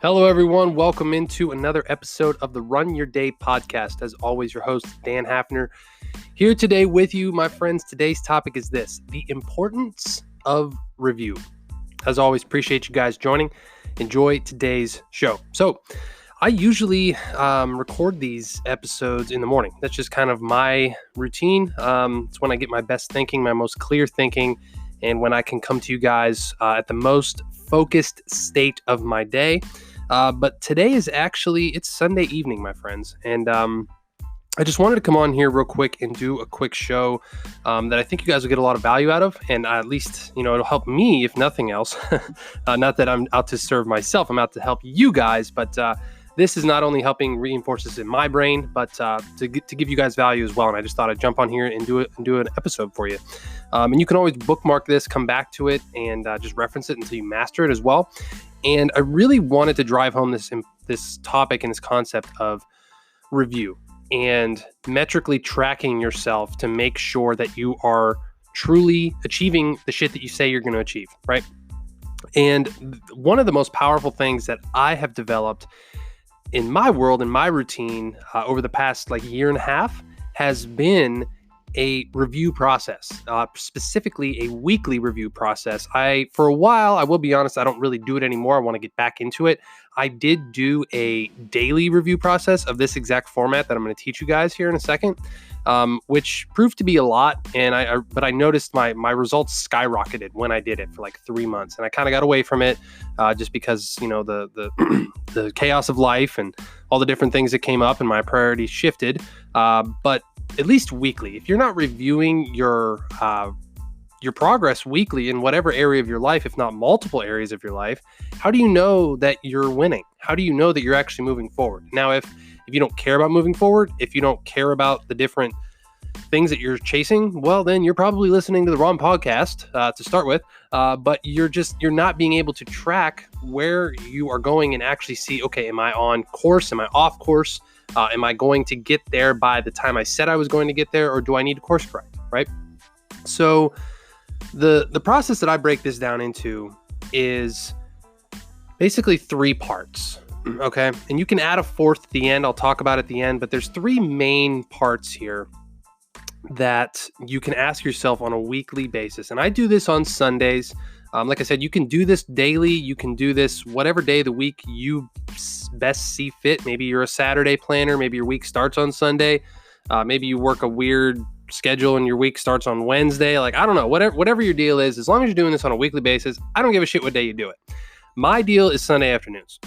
Hello, everyone. Welcome into another episode of the Run Your Day podcast. As always, your host, Dan Hafner, here today with you, my friends. Today's topic is this: the importance of review. As always, appreciate you guys joining. Enjoy today's show. So, I usually record these episodes in the morning. That's just kind of my routine. It's when I get my best thinking, my most clear thinking, and when I can come to you guys at the most focused state of my day. But today is it's Sunday evening, my friends. And I just wanted to come on here real quick and do a quick show that I think you guys will get a lot of value out of. And at least, it'll help me, if nothing else. Not that I'm out to serve myself. I'm out to help you guys. But this is not only helping reinforce this in my brain, but to give you guys value as well. And I just thought I'd jump on here and do an episode for you. And you can always bookmark this, come back to it, and just reference it until you master it as well. And I really wanted to drive home this topic and this concept of review and metrically tracking yourself to make sure that you are truly achieving the shit that you say you're going to achieve, right? And one of the most powerful things that I have developed in my world, in my routine over the past year and a half has been a review process, specifically a weekly review process. For a while, I will be honest, I don't really do it anymore. I want to get back into it. I did do a daily review process of this exact format that I'm going to teach you guys here in a second, which proved to be a lot. And but I noticed my results skyrocketed when I did it for 3 months, and I kind of got away from it just because the chaos of life and all the different things that came up and my priorities shifted. But at least weekly, if you're not reviewing your progress weekly in whatever area of your life, if not multiple areas of your life, how do you know that you're winning? How do you know that you're actually moving forward? Now, if you don't care about moving forward, if you don't care about the different things that you're chasing, well, then you're probably listening to the wrong podcast to start with. But you're not being able to track where you are going and actually see, okay, am I on course? Am I off course? Am I going to get there by the time I said I was going to get there, or do I need to course correct, right? So the process that I break this down into is basically 3 parts, okay? And you can add a fourth at the end. I'll talk about it at the end, but there's 3 main parts here that you can ask yourself on a weekly basis. And I do this on Sundays. Like I said, you can do this daily. You can do this whatever day of the week you best see fit. Maybe you're a Saturday planner. Maybe your week starts on Sunday. Maybe you work a weird schedule and your week starts on Wednesday. I don't know, whatever your deal is, as long as you're doing this on a weekly basis, I don't give a shit what day you do it. My deal is Sunday afternoons.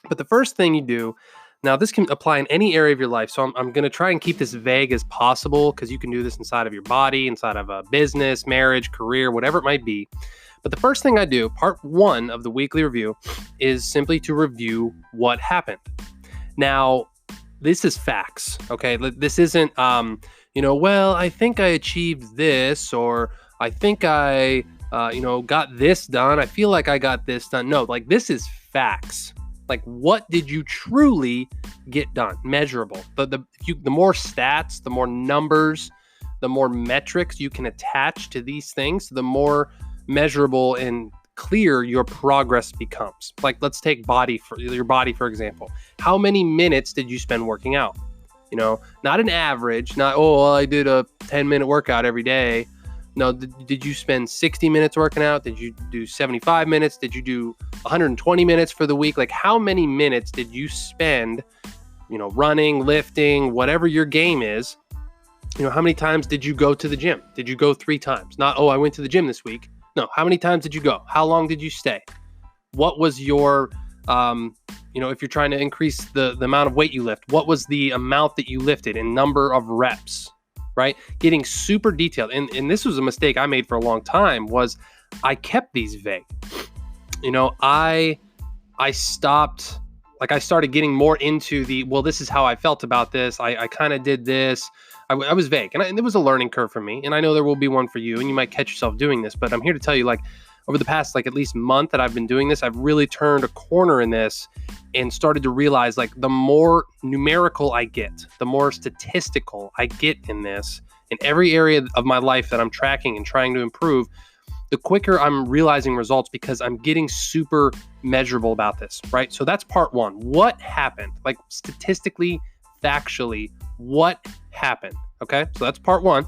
But the first thing you do, now this can apply in any area of your life. So I'm going to try and keep this vague as possible, because you can do this inside of your body, inside of a business, marriage, career, whatever it might be. But the first thing I do, part 1 of the weekly review, is simply to review what happened. Now, this is facts, okay? This isn't, well, I think I achieved this, or I think I, got this done. I feel like I got this done. No, this is facts. What did you truly get done? Measurable. The more stats, the more numbers, the more metrics you can attach to these things, the more measurable and clear your progress becomes. Let's take your body, for example. How many minutes did you spend working out? Not an average, not, I did a 10-minute workout every day. No, did you spend 60 minutes working out? Did you do 75 minutes? Did you do 120 minutes for the week? How many minutes did you spend, running, lifting, whatever your game is? How many times did you go to the gym? Did you go 3 times? Not, I went to the gym this week. No, how many times did you go? How long did you stay? What was your, if you're trying to increase the amount of weight you lift, what was the amount that you lifted in number of reps, right? Getting super detailed. And this was a mistake I made for a long time, was I kept these vague. I stopped, I started getting more into this is how I felt about this. I kind of did this. I was vague, and it was a learning curve for me. And I know there will be one for you, and you might catch yourself doing this, but I'm here to tell you, over the past at least month that I've been doing this, I've really turned a corner in this and started to realize the more numerical I get, the more statistical I get in this, in every area of my life that I'm tracking and trying to improve, the quicker I'm realizing results because I'm getting super measurable about this, right? So that's part one. What happened? Like statistically, factually, what happened? Okay, so that's part one.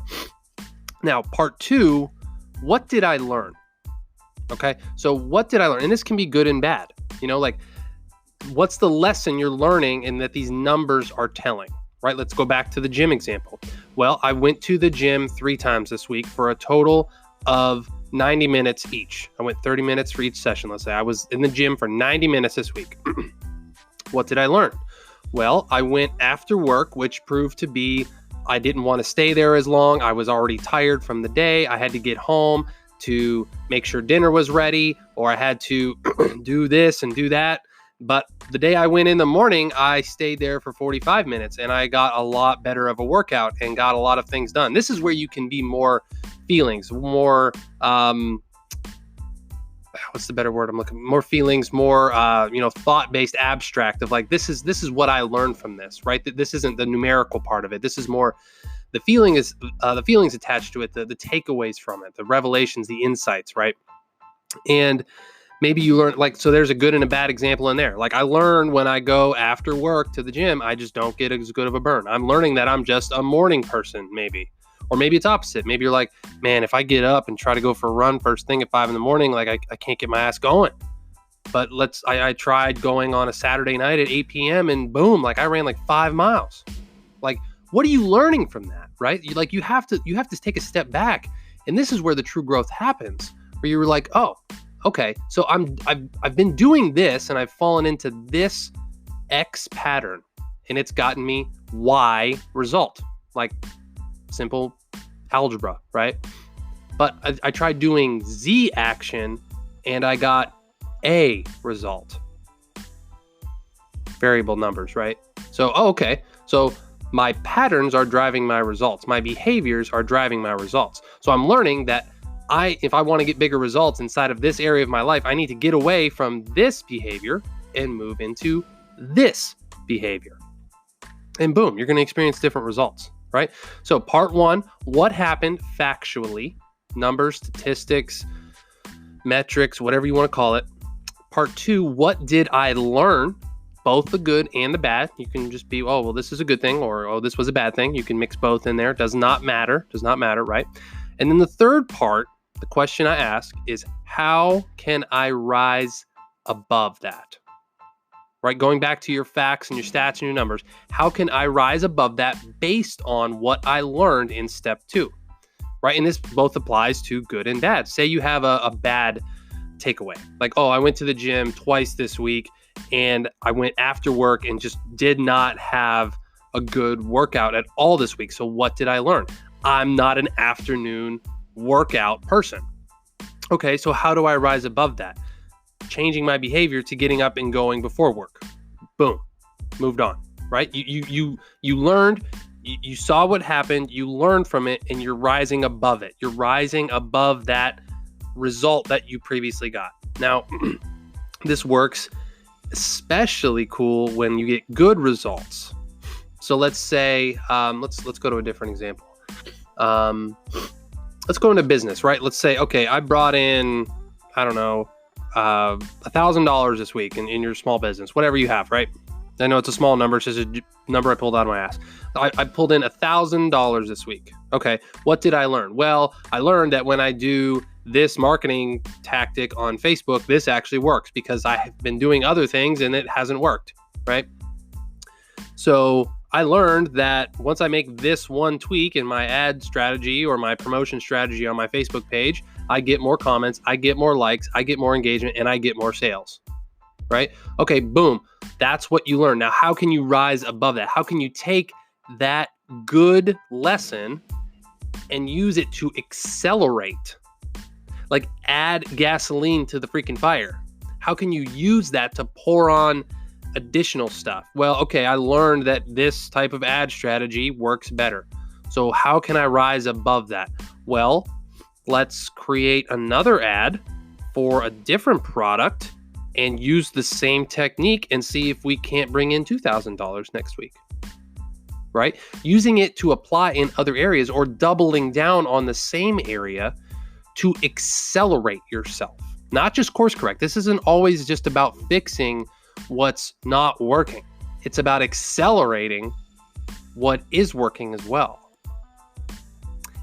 Now, part two, what did I learn? Okay, so what did I learn? And this can be good and bad. Like what's the lesson you're learning and that these numbers are telling, right? Let's go back to the gym example. Well, I went to the gym 3 times this week for a total of 90 minutes each. I went 30 minutes for each session. Let's say I was in the gym for 90 minutes this week. What did I learn? Well, I went after work, which proved to be I didn't want to stay there as long. I was already tired from the day. I had to get home to make sure dinner was ready, or I had to do this and do that. But the day I went in the morning, I stayed there for 45 minutes and I got a lot better of a workout and got a lot of things done. This is where you can be more feelings, more, what's the better word I'm looking for? More feelings, more, thought-based, abstract of like, this is what I learned from this, right? This isn't the numerical part of it. This is more the feelings attached to it, the takeaways from it, the revelations, the insights, right? And maybe you learn, so there's a good and a bad example in there. Like I learned when I go after work to the gym, I just don't get as good of a burn. I'm learning that I'm just a morning person, maybe. Or maybe it's opposite. Maybe you're like, man, if I get up and try to go for a run first thing at 5 a.m, like I can't get my ass going. But I tried going on a Saturday night at 8 p.m. and boom, I ran 5 miles. What are you learning from that, right? You have to take a step back. And this is where the true growth happens, where you're like, oh, okay, so I've been doing this and I've fallen into this X pattern and it's gotten me Y result, like simple algebra, right? But I tried doing Z action and I got A result. Variable numbers, right? So, okay, so my patterns are driving my results. My behaviors are driving my results. So I'm learning that if I want to get bigger results inside of this area of my life, I need to get away from this behavior and move into this behavior. And boom, you're going to experience different results, right? So part one, what happened factually, numbers, statistics, metrics, whatever you want to call it. Part two, what did I learn? Both the good and the bad. You can just be, oh, well, this is a good thing, or, oh, this was a bad thing. You can mix both in there. Does not matter, right? And then the third part, the question I ask is, how can I rise above that? Right? Going back to your facts and your stats and your numbers, how can I rise above that based on what I learned in step 2? Right? And this both applies to good and bad. Say you have a bad takeaway. Like, oh, I went to the gym twice this week and I went after work and just did not have a good workout at all this week. So what did I learn? I'm not an afternoon workout person. Okay, so how do I rise above that? Changing my behavior to getting up and going before work. Boom, moved on, right? You learned, you saw what happened, you learned from it, and you're rising above it. You're rising above that result that you previously got. Now, this works especially cool when you get good results. So let's say, let's go to a different example. Let's go into business, right? Let's say, okay, I brought in, I don't know, $1,000 this week in your small business, whatever you have, right? I know it's a small number. It's just a number I pulled out of my ass. I pulled in $1,000 this week. Okay, what did I learn? Well, I learned that when I do this marketing tactic on Facebook, this actually works because I have been doing other things and it hasn't worked, right? So I learned that once I make this one tweak in my ad strategy or my promotion strategy on my Facebook page, I get more comments, I get more likes, I get more engagement, and I get more sales, right? Okay, boom. That's what you learn. Now, how can you rise above that? How can you take that good lesson and use it to accelerate? Like add gasoline to the freaking fire. How can you use that to pour on additional stuff? Well, okay, I learned that this type of ad strategy works better. So how can I rise above that? Well, let's create another ad for a different product and use the same technique and see if we can't bring in $2,000 next week, right? Using it to apply in other areas or doubling down on the same area to accelerate yourself, not just course correct. This isn't always just about fixing what's not working. It's about accelerating what is working as well.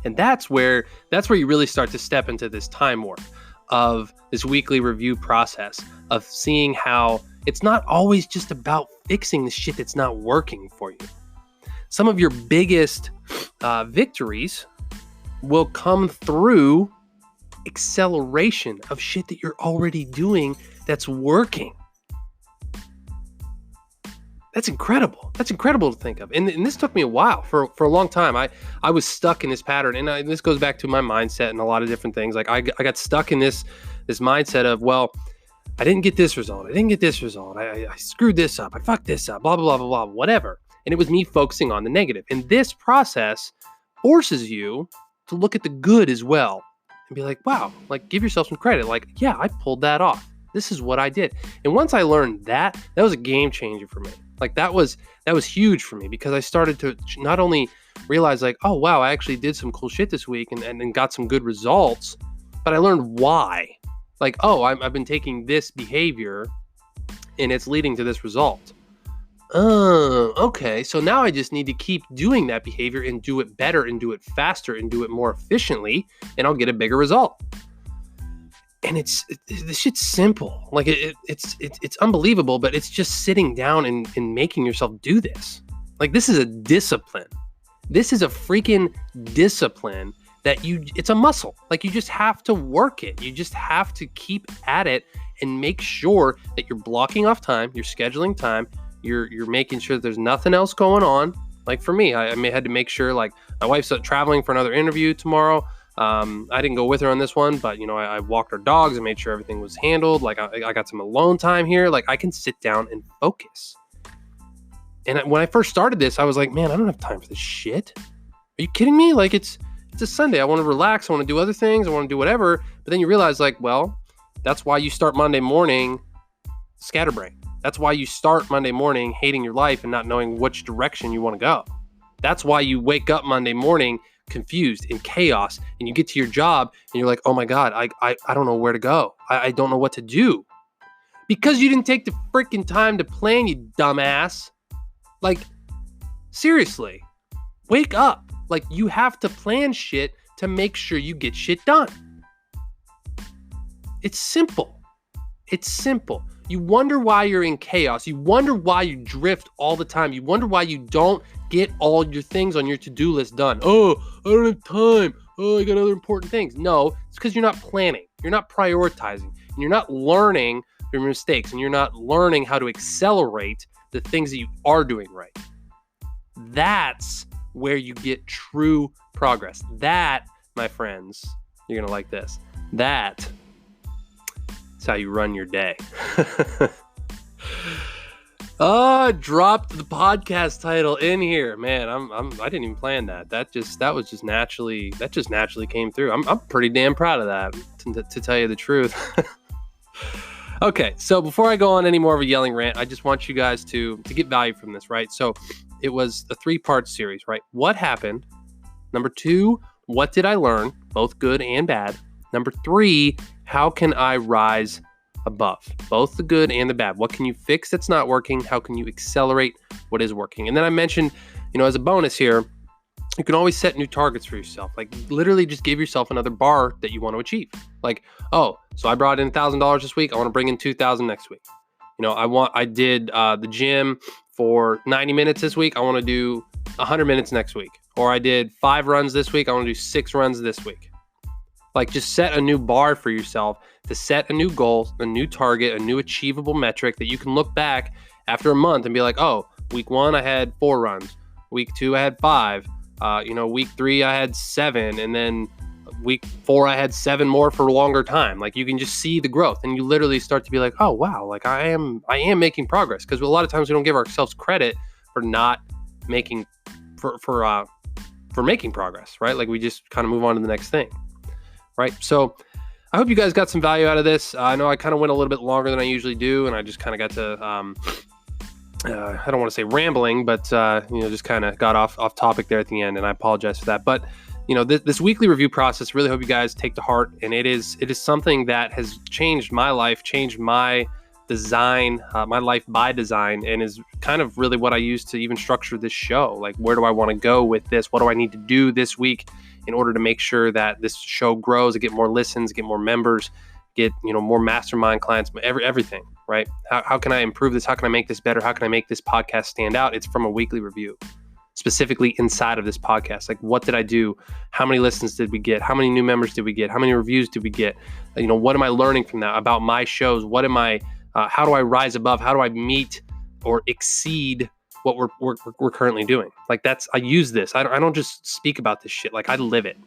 And that's where you really start to step into this time warp of this weekly review process of seeing how it's not always just about fixing the shit that's not working for you. Some of your biggest victories will come through acceleration of shit that you're already doing that's working. That's incredible. That's incredible to think of. And this took me a while. For a long time, I was stuck in this pattern. And this goes back to my mindset and a lot of different things. Like I got stuck in this mindset of, well, I didn't get this result. I didn't get this result. I screwed this up. I fucked this up, blah, blah, blah, blah, blah, whatever. And it was me focusing on the negative. And this process forces you to look at the good as well and be like, wow, like give yourself some credit. Like, yeah, I pulled that off. This is what I did. And once I learned that was a game changer for me. Like that was huge for me because I started to not only realize like, oh, wow, I actually did some cool shit this week and got some good results, but I learned why. Like, oh, I've been taking this behavior and it's leading to this result. Oh, okay. So now I just need to keep doing that behavior and do it better and do it faster and do it more efficiently, and I'll get a bigger result. And this shit's simple. Like it's unbelievable, but it's just sitting down and making yourself do this. Like this is a discipline. This is a freaking discipline that it's a muscle. Like you just have to work it. You just have to keep at it and make sure that you're blocking off time, you're scheduling time, you're making sure that there's nothing else going on. Like for me, I had to make sure, like my wife's traveling for another interview tomorrow. I didn't go with her on this one, but I walked our dogs and made sure everything was handled. Like I got some alone time here. Like I can sit down and focus. And when I first started this, I was like, man, I don't have time for this shit. Are you kidding me? Like it's a Sunday. I want to relax. I want to do other things. I want to do whatever. But then you realize like, well, that's why you start Monday morning scatterbrain. That's why you start Monday morning hating your life and not knowing which direction you want to go. That's why you wake up Monday morning confused, in chaos, and you get to your job and you're like, oh my God, I don't know where to go. I don't know what to do. Because you didn't take the freaking time to plan, you dumbass. Like, seriously, wake up. Like, you have to plan shit to make sure you get shit done. It's simple. It's simple. You wonder why you're in chaos. You wonder why you drift all the time. You wonder why you don't get all your things on your to-do list done. Oh, I don't have time. Oh, I got other important things. No, it's because you're not planning. You're not prioritizing. And you're not learning from your mistakes. And you're not learning how to accelerate the things that you are doing right. That's where you get true progress. That, my friends, you're going to like this. That's how you run your day. Oh, dropped the podcast title in here, man. I didn't even plan that. That just naturally came through. I'm pretty damn proud of that, to tell you the truth. Okay, so before I go on any more of a yelling rant, I just want you guys to get value from this, right? So it was a 3-part series, right? What happened? Number 2, what did I learn? Both good and bad. Number 3, how can I rise above? Both the good and the bad. What can you fix that's not working? How can you accelerate what is working? And then I mentioned, as a bonus here, you can always set new targets for yourself. Like literally just give yourself another bar that you want to achieve. Like, oh, so I brought in $1,000 this week. I want to bring in $2,000 next week. I did the gym for 90 minutes this week. I want to do 100 minutes next week. Or I did 5 runs this week. I want to do 6 runs this week. Like just set a new bar for yourself to set a new goal, a new target, a new achievable metric that you can look back after a month and be like, oh, week 1, I had 4 runs. Week 2, I had 5. Week 3, I had 7. And then week 4, I had 7 more for a longer time. Like you can just see the growth and you literally start to be like, oh, wow, like I am making progress. Because a lot of times we don't give ourselves credit for not making, for making progress, right? Like we just kind of move on to the next thing. Right. So I hope you guys got some value out of this. I know I kind of went a little bit longer than I usually do. And I just kind of got to, I don't want to say rambling, but, just kind of got off topic there at the end. And I apologize for that. But, this weekly review process, really hope you guys take to heart. And it is something that has changed my life, changed my design, my life by design, and is kind of really what I use to even structure this show. Like, where do I want to go with this? What do I need to do this week in order to make sure that this show grows, to get more listens, get more members, get, more mastermind clients, everything, right? How can I improve this? How can I make this better? How can I make this podcast stand out? It's from a weekly review, specifically inside of this podcast. Like, what did I do? How many listens did we get? How many new members did we get? How many reviews did we get? What am I learning from that about my shows? How do I rise above? How do I meet or exceed what we're currently doing? Like, I use this. I don't just speak about this shit. Like, I live it,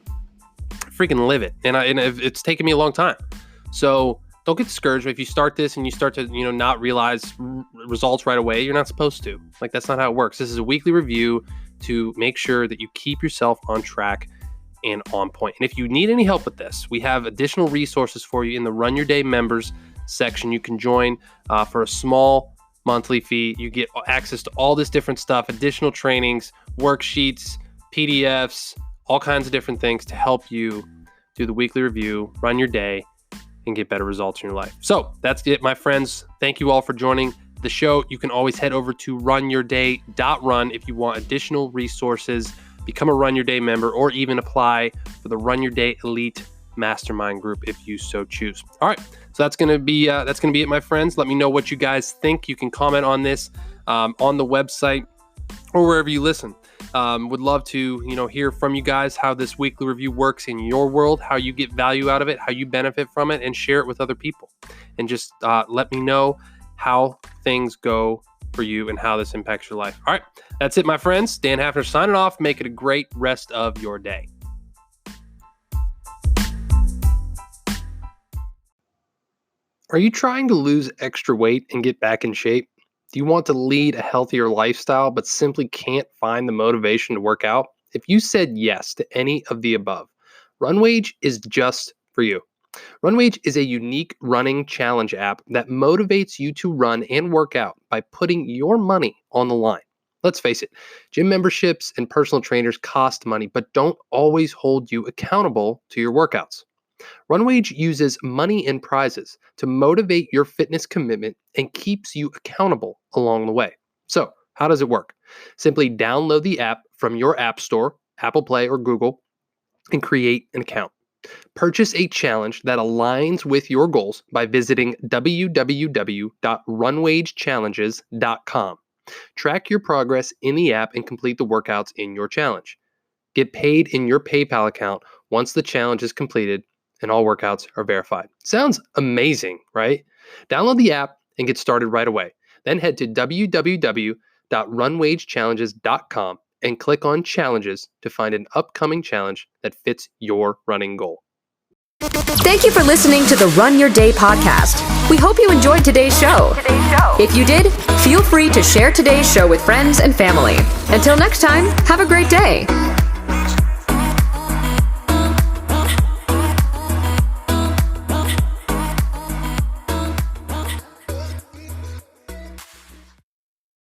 freaking live it. And it's taken me a long time. So don't get discouraged if you start this and you start to, not realize results right away. You're not supposed to. Like, that's not how it works. This is a weekly review to make sure that you keep yourself on track and on point. And if you need any help with this, we have additional resources for you in the Run Your Day members section. You can join for a small monthly fee. You get access to all this different stuff, additional trainings, worksheets, PDFs, all kinds of different things to help you do the weekly review, run your day, and get better results in your life. So that's it, my friends. Thank you all for joining the show. You can always head over to runyourday.run if you want additional resources, become a Run Your Day member, or even apply for the Run Your Day Elite Mastermind group if you so choose. All right, so that's gonna be it, my friends. Let me know what you guys think. You can comment on this on the website or wherever you listen. Would love to hear from you guys how this weekly review works in your world, how you get value out of it, how you benefit from it, and share it with other people. And just let me know how things go for you and how this impacts your life. All right, that's it, my friends. Dan Hafner signing off. Make it a great rest of your day. Are you trying to lose extra weight and get back in shape? Do you want to lead a healthier lifestyle but simply can't find the motivation to work out? If you said yes to any of the above, RunWage is just for you. RunWage is a unique running challenge app that motivates you to run and work out by putting your money on the line. Let's face it, gym memberships and personal trainers cost money but don't always hold you accountable to your workouts. RunWage uses money and prizes to motivate your fitness commitment and keeps you accountable along the way. So, how does it work? Simply download the app from your app store, Apple Play or Google, and create an account. Purchase a challenge that aligns with your goals by visiting www.runwagechallenges.com. Track your progress in the app and complete the workouts in your challenge. Get paid in your PayPal account once the challenge is completed and all workouts are verified. Sounds amazing, right? Download the app and get started right away. Then head to www.runwagechallenges.com and click on challenges to find an upcoming challenge that fits your running goal. Thank you for listening to the Run Your Day podcast. We hope you enjoyed today's show. If you did, feel free to share today's show with friends and family. Until next time, have a great day.